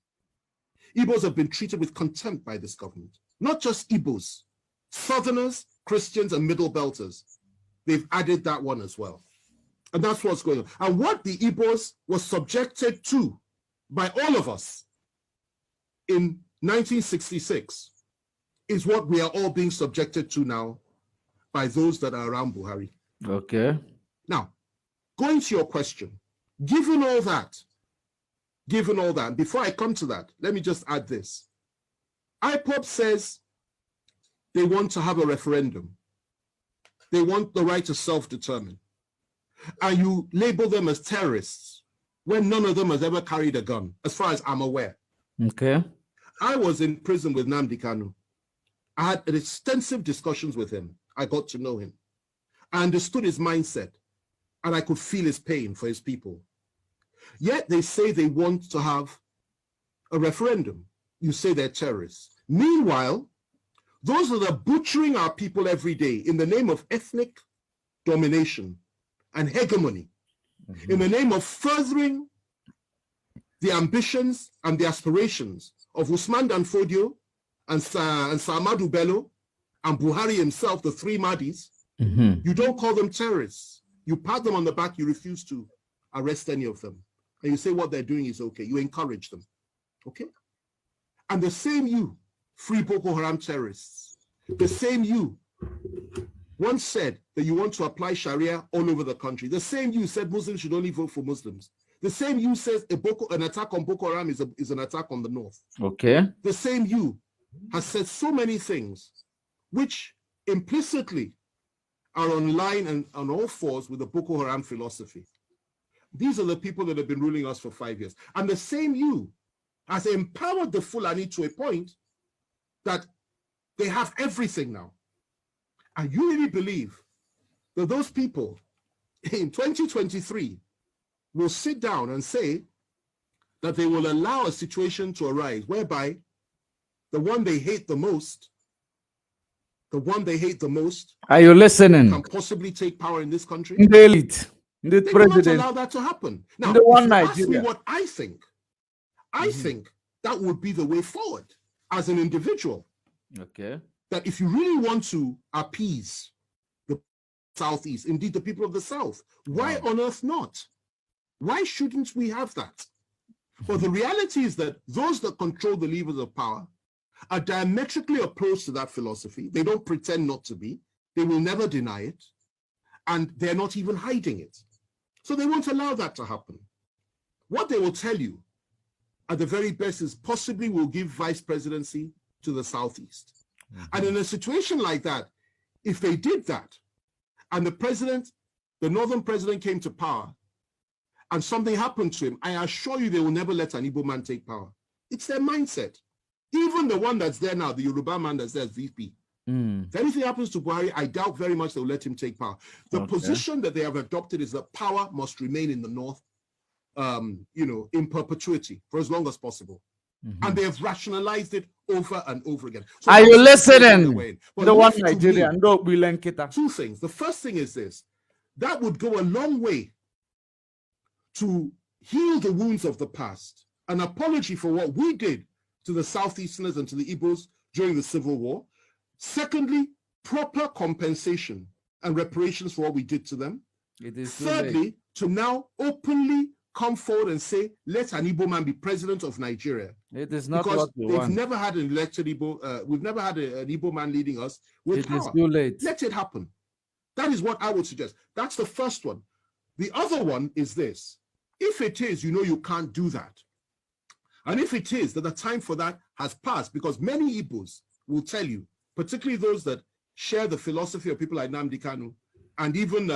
Igbos have been treated with contempt by this government. Not just Igbos, Southerners, Christians, and Middle Belters. They've added that one as well. And that's what's going on. And what the Igbos was subjected to by all of us in 1966 is what we are all being subjected to now by those that are around Buhari. Okay. Now, going to your question, given all that, before I come to that, let me just add this. IPOB says they want to have a referendum. They want the right to self-determine. And you label them as terrorists when none of them has ever carried a gun, as far as I'm aware. Okay. I was in prison with Nnamdi Kanu. I had extensive discussions with him. I got to know him. I understood his mindset, and I could feel his pain for his people. Yet they say they want to have a referendum. You say they're terrorists. Meanwhile, those that are butchering our people every day in the name of ethnic domination and hegemony, in the name of furthering the ambitions and the aspirations of Usman Dan Fodio and Samadu Bello and Buhari himself, the three Mahdis, you don't call them terrorists. You pat them on the back, you refuse to arrest any of them. And you say what they're doing is okay. You encourage them, okay? And the same you, free Boko Haram terrorists, the same you once said that you want to apply Sharia all over the country. The same you said Muslims should only vote for Muslims. The same you says an attack on Boko Haram is an attack on the North. Okay. The same you has said so many things which implicitly are on line and on all fours with the Boko Haram philosophy. These are the people that have been ruling us for 5 years. And the same you has empowered the Fulani to a point that they have everything now. And you really believe that those people in 2023 will sit down and say that they will allow a situation to arise whereby the one they hate the most, are you listening? can possibly take power in this country. The They will not president. allow that to happen. Now, The one if you ask me Nigeria. what I think, I think that would be the way forward as an individual. Okay. That if you really want to appease the Southeast, indeed the people of the South, why on earth not? Why shouldn't we have that? Well, the reality is that those that control the levers of power are diametrically opposed to that philosophy. They don't pretend not to be. They will never deny it. And they're not even hiding it. So they won't allow that to happen. What they will tell you at the very best is possibly will give vice presidency to the Southeast. And in a situation like that, if they did that, and the northern president came to power, and something happened to him, I assure you they will never let an Igbo man take power. It's their mindset. Even the one that's there now, the Yoruba man that's there as VP. If anything happens to Buhari, I doubt very much they'll let him take power. The position that they have adopted is that power must remain in the North, in perpetuity for as long as possible. And they have rationalized it over and over again. So are you listening? The one Nigeria. Two things. The first thing is this. That would go a long way to heal the wounds of the past. An apology for what we did to the Southeasterners and to the Igbos during the Civil War. Secondly, proper compensation and reparations for what we did to them. Thirdly, to now openly come forward and say, let an Igbo man be president of Nigeria. It is not because what we they've want. never had an elected Igbo, we've never had an Igbo man leading us with power. It is too late. Let it happen. That is what I would suggest. That's the first one. The other one is this. If it is, you can't do that. And if it is that the time for that has passed, because many Igbos will tell you, particularly those that share the philosophy of people like Nnamdi Kanu and even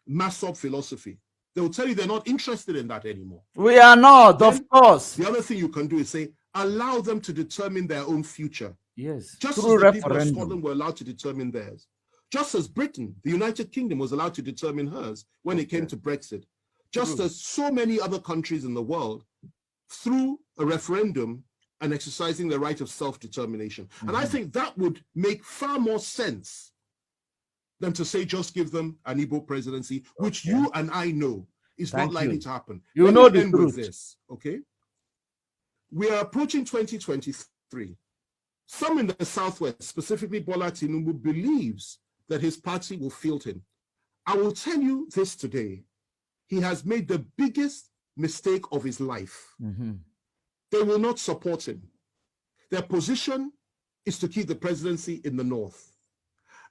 Masop philosophy, they will tell you they're not interested in that anymore. We are not, of course. The other thing you can do is say, allow them to determine their own future. Yes. Just as the people of Scotland were allowed to determine theirs. Just as Britain, the United Kingdom, was allowed to determine hers when it came to Brexit. Just as so many other countries in the world, through a referendum and exercising the right of self-determination. And I think that would make far more sense than to say just give them an Igbo presidency, which you and I know is not likely to happen. You know the truth. With this, okay? We are approaching 2023. Some in the Southwest, specifically Bola Tinubu, believes that his party will field him. I will tell you this today. He has made the biggest mistake of his life. They will not support him. Their position is to keep the presidency in the North.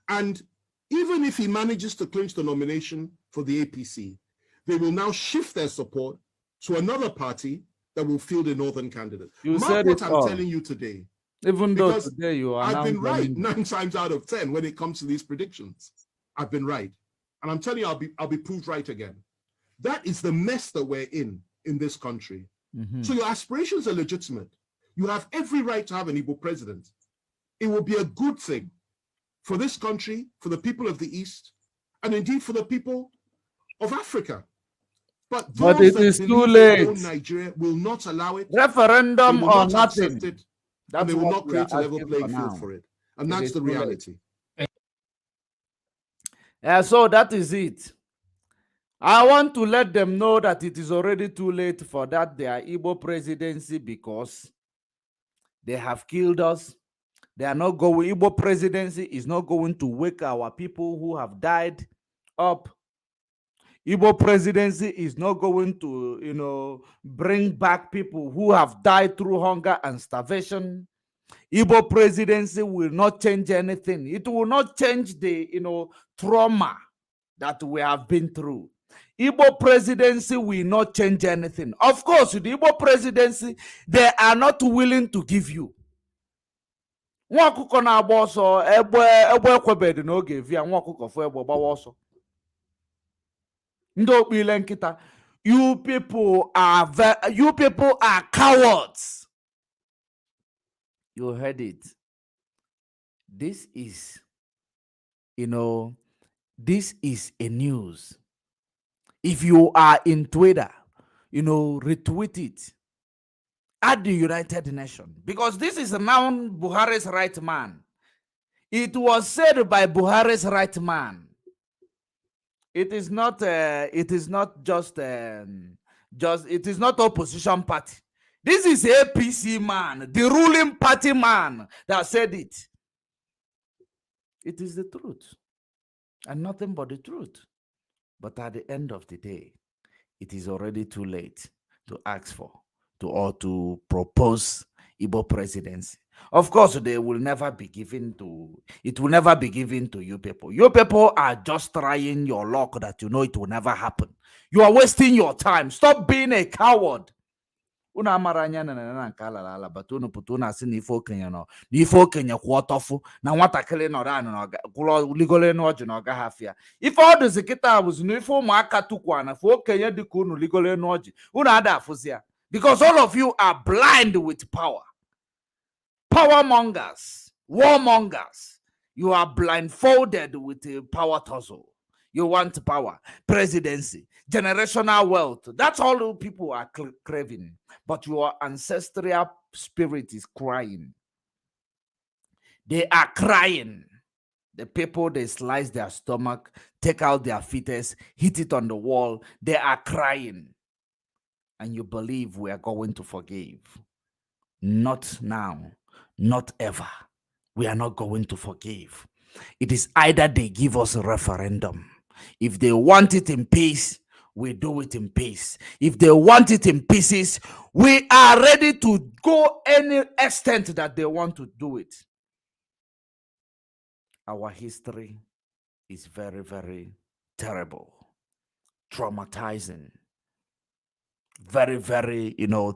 And even if he manages to clinch the nomination for the APC, they will now shift their support to another party that will field a Northern candidate. Mark what I'm telling you today. Even though today you are I've been right 9 times out of 10 when it comes to these predictions. I've been right. And I'm telling you, I'll be proved right again. That is the mess that we're in this country. So your aspirations are legitimate. You have every right to have an Igbo president. It will be a good thing for this country, for the people of the East, and indeed for the people of Africa. But it is too late. Nigeria will not allow it. Referendum or nothing. And they will not create a level playing field for it. And that's the reality. So that is it. I want to let them know that it is already too late for that their Igbo presidency, because they have killed us. They are not going. Igbo presidency is not going to wake our people who have died up. Igbo presidency is not going to, bring back people who have died through hunger and starvation. Igbo presidency will not change anything. It will not change the, trauma that we have been through. Igbo presidency will not change anything. Of course, the Igbo presidency, they are not willing to give you. You people are cowards. You heard it. This is, this is a news. If you are in Twitter, retweet it. at the United Nations, because this is now Buhari's right man. It was said by Buhari's right man. It is not. It is not just. It is not opposition party. This is APC man, the ruling party man, that said it. It is the truth, and nothing but the truth. But at the end of the day, it is already too late to ask for, or to propose Igbo presidency. Of course, they will never be given to, it will never be given to you people. You people are just trying your luck that you know it will never happen. You are wasting your time. Stop being a coward. Unu amara anya na nke alala ala, but unu pụta unu asị na ife okenye nọ, na ife okenye kwụ ọtọfụ, na nwatakịrị nọrọ anụ na kwụrụ ligolo enu ọjị na ọga hafịa. Ife ọ dịzị kịta bụzi na ife ụmụaka tukwa na fe okenye dịka unu ligolo enu ọjị, unu ada afụzi ya. Because all of you are blind with power. Power mongers, warmongers. You are blindfolded with a power tussle. You want power, presidency, generational wealth. That's all people are craving. But your ancestral spirit is crying. They are crying. The people, they slice their stomach, take out their fetus, hit it on the wall. They are crying. And you believe we are going to forgive. Not now, not ever. We are not going to forgive. It is either they give us a referendum. If they want it in peace, we do it in peace. If they want it in pieces, we are ready to go any extent that they want to do it. Our history is very, very terrible, traumatizing. Very, very,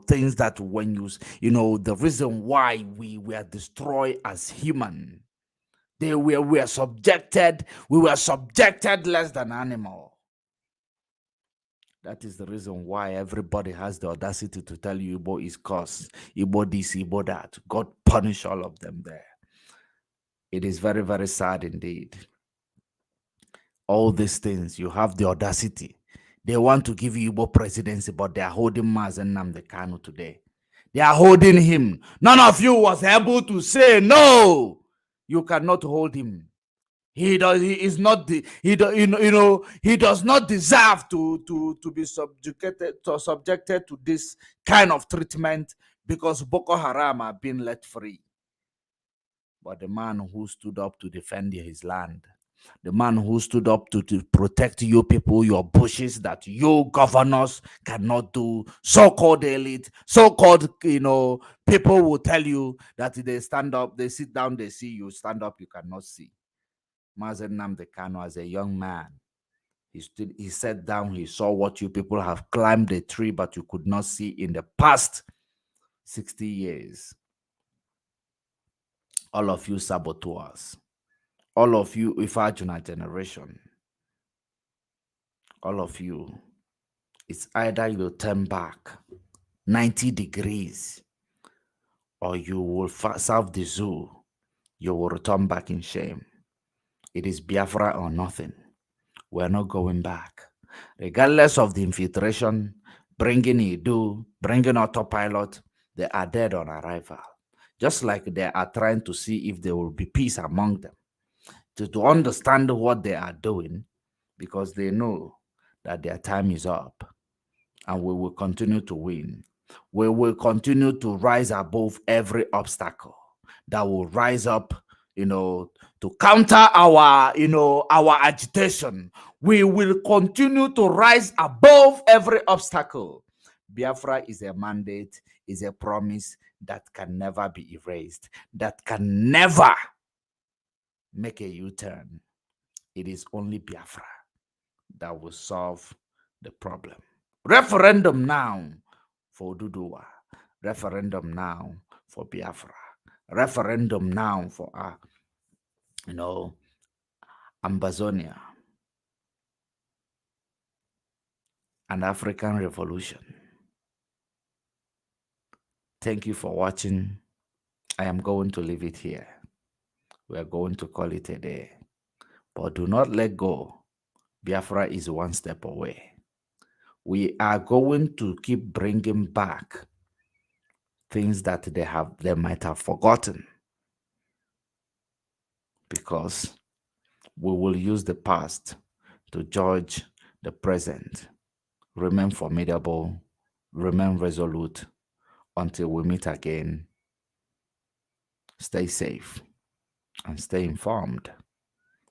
things that when the reason why we were destroyed as human, we were subjected less than animal. That is the reason why everybody has the audacity to tell you Igbo is cursed, Igbo this, Igbo that. God punish all of them there. It is very, very sad indeed. All these things, you have the audacity. They want to give you Igbo presidency, but they are holding Mazen Nnamdi Kanu today. They are holding him. None of you was able to say no. You cannot hold him. He does not deserve to be subjected to this kind of treatment, because Boko Haram are being let free. But the man who stood up to defend his land, the man who stood up to protect you people, your bushes that you governors cannot do, so-called elite, so-called, people will tell you that they stand up, they sit down, they see you, stand up, you cannot see. Mazen Nnamdi Kanu, as a young man, he sat down, he saw what you people have climbed the tree, but you could not see in the past 60 years. All of you saboteurs. All of you Ifajuna generation, all of you, it's either you turn back 90 degrees or you will serve the zoo. You will return back in shame. It is Biafra or nothing. We're not going back. Regardless of the infiltration, bringing Idu, bringing autopilot, they are dead on arrival. Just like they are trying to see if there will be peace among them. To understand what they are doing, because they know that their time is up, and we will continue to win. We will continue to rise above every obstacle that will rise up, to counter our agitation. We will continue to rise above every obstacle. Biafra is a mandate, is a promise that can never be erased, that can never make a U-turn. It is only Biafra that will solve the problem. Referendum now for Duduwa. Referendum now for Biafra. Referendum now for Ambazonia. An African revolution. Thank you for watching. I am going to leave it here. We are going to call it a day. But do not let go. Biafra is one step away. We are going to keep bringing back things that they might have forgotten, because we will use the past to judge the present. Remain formidable, remain resolute until we meet again. Stay safe and stay informed.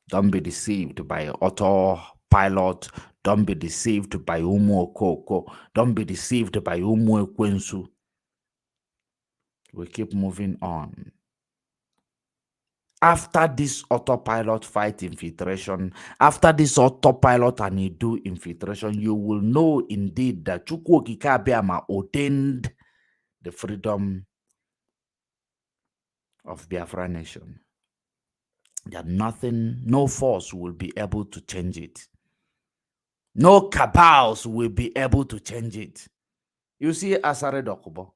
Don't be deceived by autopilot. Don't be deceived by Umu Okoko. Don't be deceived by Umu Ekwensu. We keep moving on. After this autopilot fight infiltration, after this autopilot and Idu infiltration, you will know indeed that Chukwu Okike Abiama ordained the freedom of Biafra nation. That nothing, no force will be able to change it. No cabals will be able to change it. You see ASARI Dokubo,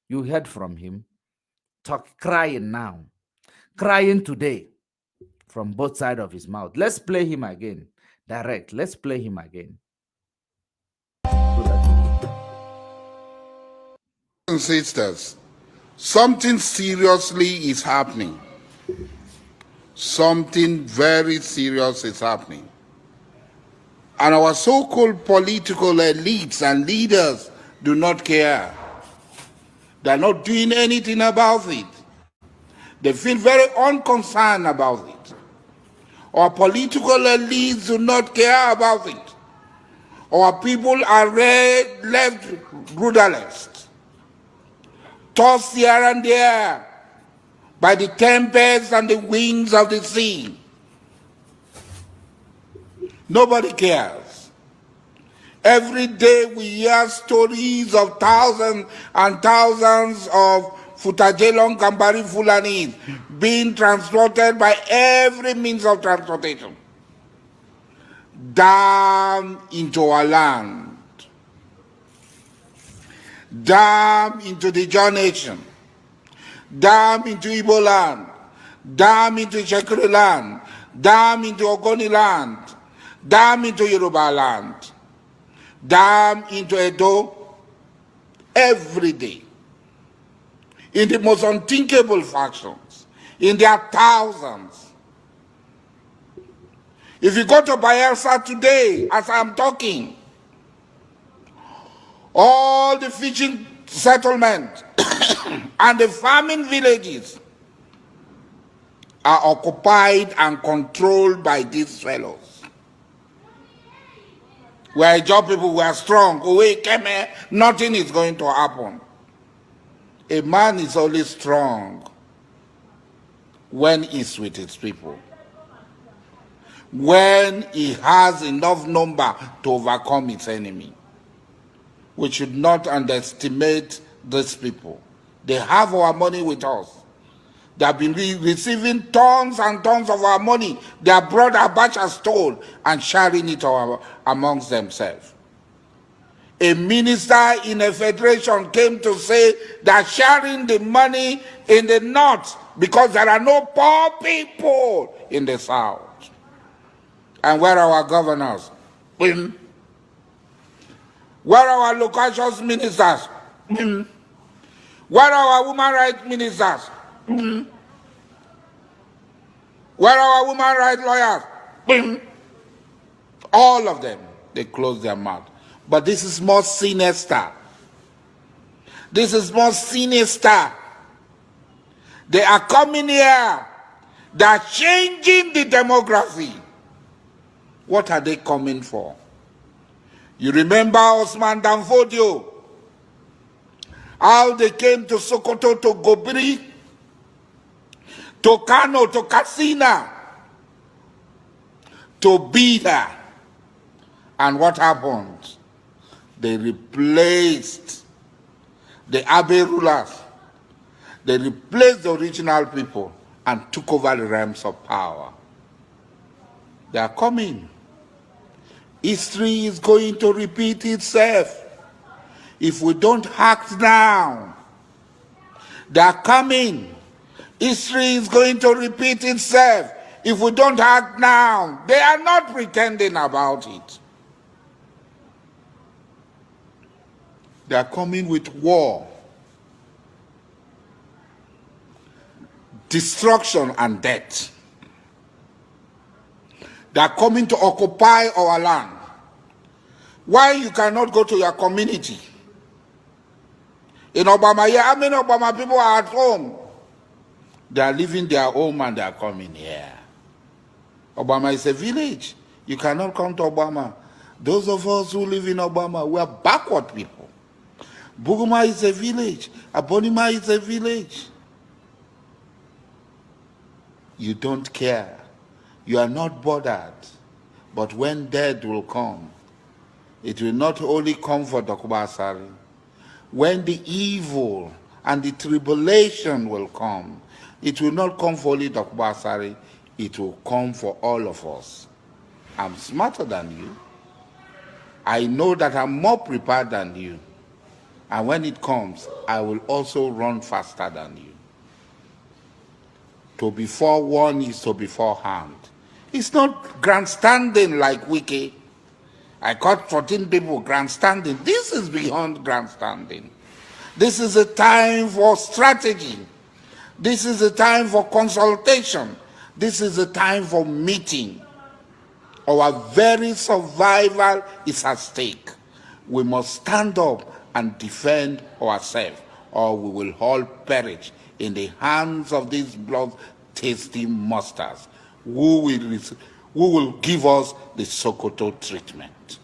you heard from him, crying now, crying today from both sides of his mouth. Let's play him again, direct. Let's play him again. Sisters, something seriously is happening. Something very serious is happening. And our so-called political elites and leaders do not care. They're not doing anything about it. They feel very unconcerned about it. Our political elites do not care about it. Our people are left rudderless, tossed here and there by the tempests and the winds of the sea. Nobody cares. Every day we hear stories of thousands and thousands of Futajelong Kambari Fulanis being transported by every means of transportation down into our land, down into the John Nation, down into Igbo land, down into Shekiri land, down into Ogoni land, down into Yoruba land, down into Edo, every day, in the most unthinkable factions, in their thousands. If you go to Bayelsa today, as I'm talking, all the fishing settlements and the farming villages are occupied and controlled by these fellows. We are job people, we are strong. Nothing is going to happen. A man is only strong when he's with his people, when he has enough number to overcome his enemy. We should not underestimate these people. They have our money with us. They have been receiving tons and tons of our money. They have brought Abacha stole and sharing it amongst themselves. A minister in a federation came to say that sharing the money in the north because there are no poor people in the south. And where are our governors? Where are our local ministers? Where are our women rights ministers? Where are our women rights lawyers? All of them, they close their mouth. But this is more sinister. This is more sinister. They are coming here. They are changing the demography. What are they coming for? You remember Osman Danfodio? How they came to Sokoto, to Gobiri, to Kano, to Katsina, to Bida. And what happened? They replaced the Abe rulers. They replaced the original people and took over the realms of power. They are coming. History is going to repeat itself if we don't act now. They are coming. History is going to repeat itself if we don't act now. They are not pretending about it. They are coming with war. destruction and death. They are coming to occupy our land. Why you cannot go to your community? In Obama, yeah, how many Obama people are at home? They are leaving their home and they are coming here. Obama is a village. You cannot come to Obama. Those of us who live in Obama, we are backward people. Buguma is a village. Abonima is a village. You don't care. You are not bothered. But when death will come, it will not only come for Dr. ASARI. When the evil and the tribulation will come, it will not come for only Dr. ASARI, it will come for all of us. I'm smarter than you. I know that I'm more prepared than you. And when it comes, I will also run faster than you. To be forewarned is to be forearmed. It's not grandstanding like Wiki. I caught 14 people grandstanding. This is beyond grandstanding. This is a time for strategy. This is a time for consultation. This is a time for meeting. Our very survival is at stake. We must stand up and defend ourselves, or we will all perish in the hands of these blood-tasty monsters who will give us the Sokoto treatment.